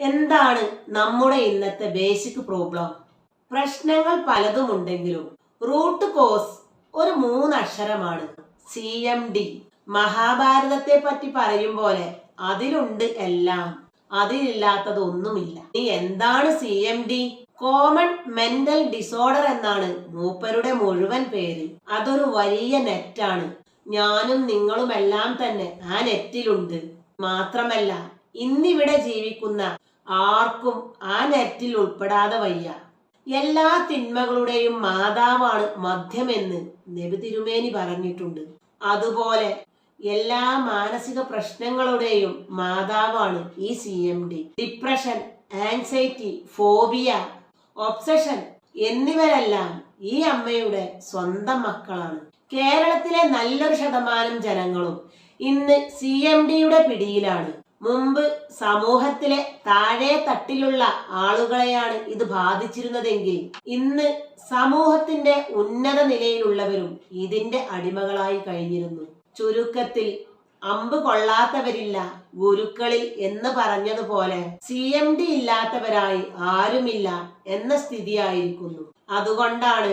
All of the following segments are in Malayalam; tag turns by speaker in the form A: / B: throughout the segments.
A: എന്താണ് നമ്മുടെ ഇന്നത്തെ ബേസിക് പ്രോബ്ലം? പ്രശ്നങ്ങൾ പലതുമുണ്ടെങ്കിലും റൂട്ട് കോസ് ഒരു 3 അക്ഷരമാണ്, CMD. മഹാഭാരതത്തെ പറ്റി പറയും പോലെ അതിലുണ്ട് എല്ലാം, അതിലില്ലാത്തത് ഒന്നുമില്ല. ഇനി എന്താണ് CMD? കോമൺ മെന്റൽ ഡിസോർഡർ എന്നാണ് മൂപ്പരുടെ മുഴുവൻ പേര്. അതൊരു വലിയ നെറ്റാണ്. ഞാനും നിങ്ങളുമെല്ലാം തന്നെ ആ നെറ്റിലുണ്ട്. മാത്രമല്ല, ഇന്നിവിടെ ജീവിക്കുന്ന ആർക്കും ആ നെറ്റിൽ ഉൾപ്പെടാതെ വയ്യ. എല്ലാ തിന്മകളുടെയും മാതാവാണ് മദ്യമെന്ന് നബി തിരുമേനി പറഞ്ഞിട്ടുണ്ട്. അതുപോലെ എല്ലാ മാനസിക പ്രശ്നങ്ങളുടെയും മാതാവാണ് ഈ CMD. Depression, anxiety, phobia, obsession എന്നിവരെല്ലാം ഈ അമ്മയുടെ സ്വന്തം മക്കളാണ്. കേരളത്തിലെ നല്ലൊരു ശതമാനം ജനങ്ങളും ഇന്ന് CMDയുടെ പിടിയിലാണ്. മുമ്പ് സമൂഹത്തിലെ താഴെ തട്ടിലുള്ള ആളുകളെയാണ് ഇത് ബാധിച്ചിരുന്നതെങ്കിൽ ഇന്ന് സമൂഹത്തിന്റെ ഉന്നത നിലയിലുള്ളവരും ഇതിന്റെ അടിമകളായി കഴിഞ്ഞിരുന്നു. ചുരുക്കത്തിൽ അമ്പ് കൊള്ളാത്തവരില്ല ഗുരുക്കളിൽ എന്ന് പറഞ്ഞതുപോലെ CMD ഇല്ലാത്തവരായി ആരുമില്ല എന്ന സ്ഥിതിയായിരിക്കുന്നു. അതുകൊണ്ടാണ്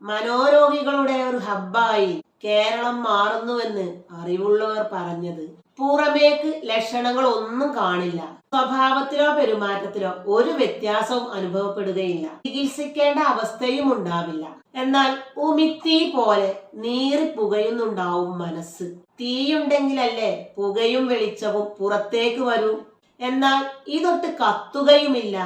A: മനോരോഗികളുടെ ഒരു ഹബ്ബായി കേരളം മാറുന്നുവെന്ന് അറിവുള്ളവർ പറഞ്ഞത്. പുറമേക്ക് ലക്ഷണങ്ങൾ ഒന്നും കാണില്ല, സ്വഭാവത്തിലോ പെരുമാറ്റത്തിലോ ഒരു വ്യത്യാസവും അനുഭവപ്പെടുകയില്ല, ചികിത്സിക്കേണ്ട അവസ്ഥയും ഉണ്ടാവില്ല. എന്നാൽ ഉമിത്തി പോലെ നീറി പുകയുന്നുണ്ടാവും മനസ്സ്. തീയുണ്ടെങ്കിലല്ലേ പുകയും വെളിച്ചവും പുറത്തേക്ക് വരൂ. എന്നാൽ ഇതൊട്ട് കത്തുകയുമില്ല,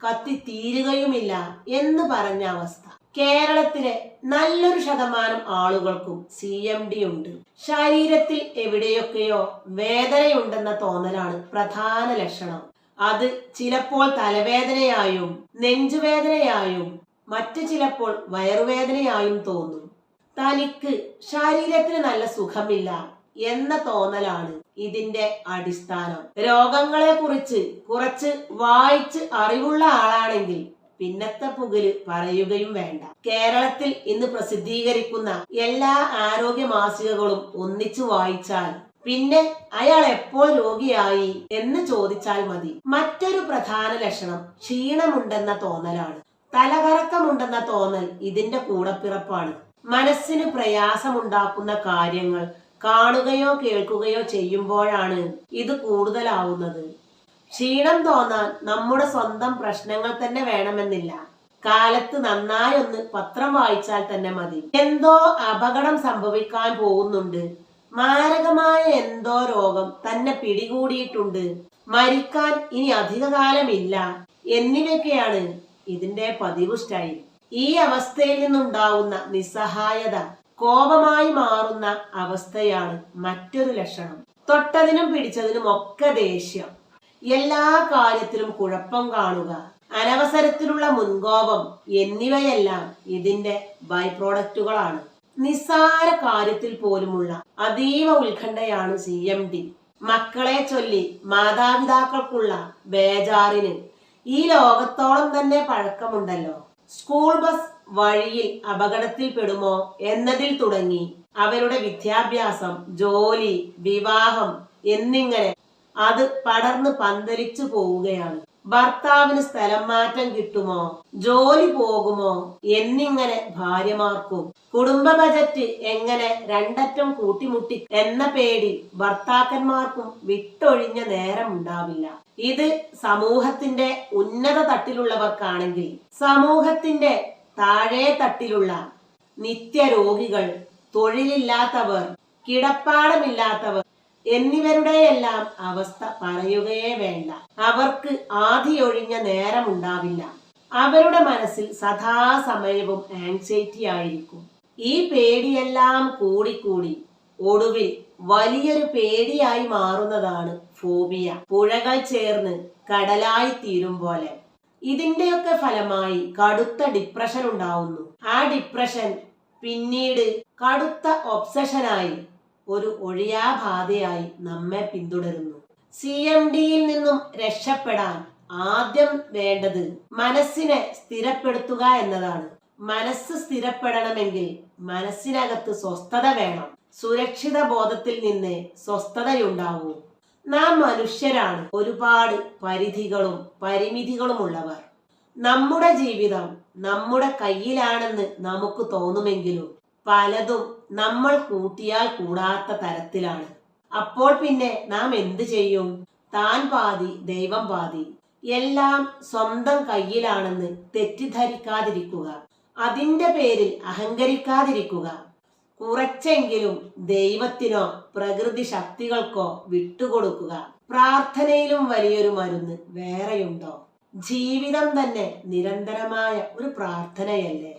A: കത്തി തീരുകയുമില്ല എന്ന് പറഞ്ഞ അവസ്ഥ. കേരളത്തിലെ നല്ലൊരു ശതമാനം ആളുകൾക്കും CMD ഉണ്ട്. ശരീരത്തിൽ എവിടെയൊക്കെയോ വേദനയുണ്ടെന്ന തോന്നലാണ് പ്രധാന ലക്ഷണം. അത് ചിലപ്പോൾ തലവേദനയായും നെഞ്ചുവേദനയായും മറ്റു ചിലപ്പോൾ വയറുവേദനയായും തോന്നും. തനിക്ക് ശരീരത്തിന് നല്ല സുഖമില്ല എന്ന തോന്നലാണ് ഇതിന്റെ അടിസ്ഥാനം. രോഗങ്ങളെ കുറിച്ച് കുറച്ച് വായിച്ച് അറിവുള്ള ആളാണെങ്കിൽ പിന്നത്തെ പുകല് പറയുകയും വേണ്ട. കേരളത്തിൽ ഇന്ന് പ്രസിദ്ധീകരിക്കുന്ന എല്ലാ ആരോഗ്യ മാസികകളും ഒന്നിച്ചു വായിച്ചാൽ പിന്നെ അയാൾ എപ്പോൾ രോഗിയായി എന്ന് ചോദിച്ചാൽ മതി. മറ്റൊരു പ്രധാന ലക്ഷണം ക്ഷീണമുണ്ടെന്ന തോന്നലാണ്. തലകറക്കമുണ്ടെന്ന തോന്നൽ ഇതിന്റെ കൂടപ്പിറപ്പാണ്. മനസ്സിന് പ്രയാസമുണ്ടാക്കുന്ന കാര്യങ്ങൾ കാണുകയോ കേൾക്കുകയോ ചെയ്യുമ്പോഴാണ് ഇത് കൂടുതലാവുന്നത്. ക്ഷീണം തോന്നാൻ നമ്മുടെ സ്വന്തം പ്രശ്നങ്ങൾ തന്നെ വേണമെന്നില്ല. കാലത്ത് നന്നായി ഒന്ന് പത്രം വായിച്ചാൽ തന്നെ മതി. എന്തോ അപകടം സംഭവിക്കാൻ പോകുന്നുണ്ട്, മാരകമായ എന്തോ രോഗം തന്നെ പിടികൂടിയിട്ടുണ്ട്, മരിക്കാൻ ഇനി അധികകാലമില്ല എന്നിവയൊക്കെയാണ് ഇതിന്റെ പതിവ് സ്റ്റൈൽ. ഈ അവസ്ഥയിൽ നിന്നുണ്ടാവുന്ന നിസ്സഹായത കോപമായി മാറുന്ന അവസ്ഥയാണ് മറ്റൊരു ലക്ഷണം. തൊട്ടതിനും പിടിച്ചതിനും ഒക്കെ ദേഷ്യം, എല്ലാ കാര്യത്തിലും കുഴപ്പം കാണുക, അനവസരത്തിലുള്ള മുൻകോപം എന്നിവയെല്ലാം ഇതിന്റെ ബൈ പ്രോഡക്റ്റുകളാണ്. നിസ്സാര കാര്യത്തിൽ പോലുമുള്ള അതീവ ഉത്കണ്ഠയാണ് CMD. മക്കളെ ചൊല്ലി മാതാപിതാക്കൾക്കുള്ള ബേജാറിന് ഈ ലോകത്തോളം തന്നെ പഴക്കമുണ്ടല്ലോ. സ്കൂൾ ബസ് വഴിയിൽ അപകടത്തിൽ പെടുമോ എന്നതിൽ തുടങ്ങി അവരുടെ വിദ്യാഭ്യാസം, ജോലി, വിവാഹം എന്നിങ്ങനെ അത് പടർന്ന് പന്തലിച്ചു പോവുകയാണ്. ഭർത്താവിന് സ്ഥലം മാറ്റം കിട്ടുമോ, ജോലി പോകുമോ എന്നിങ്ങനെ ഭാര്യമാർക്കും, കുടുംബ ബജറ്റ് എങ്ങനെ രണ്ടറ്റം കൂട്ടിമുട്ടി എന്ന പേടി ഭർത്താക്കന്മാർക്കും വിട്ടൊഴിഞ്ഞ നേരം ഉണ്ടാവില്ല. ഇത് സമൂഹത്തിന്റെ ഉന്നത തട്ടിലുള്ളവർക്കാണെങ്കിൽ സമൂഹത്തിന്റെ താഴെ തട്ടിലുള്ള നിത്യരോഗികൾ, തൊഴിലില്ലാത്തവർ, കിടപ്പാടമില്ലാത്തവർ എന്നിവരുടെയെല്ലാം അവസ്ഥ പറയുകയേ വേണ്ട. അവർക്ക് ആധിയൊഴിഞ്ഞ നേരമുണ്ടാവില്ല. അവരുടെ മനസ്സിൽ സദാസമയവും ആൻസൈറ്റി ആയിരിക്കും. ഈ പേടിയെല്ലാം കൂടിക്കൂടി ഒടുവിൽ വലിയൊരു പേടിയായി മാറുന്നതാണ് ഫോബിയ. പുഴകൾ ചേർന്ന് കടലായി തീരും പോലെ. ഇതിന്റെയൊക്കെ ഫലമായി കടുത്ത ഡിപ്രഷൻ ഉണ്ടാവുന്നു. ആ ഡിപ്രഷൻ പിന്നീട് കടുത്ത ഒബ്സഷനായി ഒരു ഒഴിയാബാധയായി നമ്മെ പിന്തുടരുന്നു. CMDയിൽ നിന്നും രക്ഷപ്പെടാൻ ആദ്യം വേണ്ടത് മനസ്സിനെ സ്ഥിരപ്പെടുത്തുക എന്നതാണ്. മനസ്സ് സ്ഥിരപ്പെടണമെങ്കിൽ മനസ്സിനകത്ത് സ്വസ്ഥത വേണം. സുരക്ഷിത ബോധത്തിൽ നിന്ന് സ്വസ്ഥതയുണ്ടാവൂ. നാം മനുഷ്യരാണ്, ഒരുപാട് പരിധികളും പരിമിതികളുമുള്ളവർ. നമ്മുടെ ജീവിതം നമ്മുടെ കയ്യിലാണെന്ന് നമുക്ക് തോന്നുമെങ്കിലും പലതും നമ്മൾ കൂട്ടിയാൽ കൂടാത്ത തരത്തിലാണ്. അപ്പോൾ പിന്നെ നാം എന്ത് ചെയ്യും? താൻ പാതി ദൈവം പാതി, എല്ലാം സ്വന്തം കയ്യിലാണെന്ന് തെറ്റിദ്ധരിക്കാതിരിക്കുക. അതിന്റെ പേരിൽ അഹങ്കരിക്കാതിരിക്കുക. കുറച്ചെങ്കിലും ദൈവത്തിനോ പ്രകൃതി ശക്തികൾക്കോ വിട്ടുകൊടുക്കുക. പ്രാർത്ഥനയിലും വലിയൊരു മരുന്ന് വേറെയുണ്ടോ? ജീവിതം തന്നെ നിരന്തരമായ ഒരു പ്രാർത്ഥനയല്ലേ?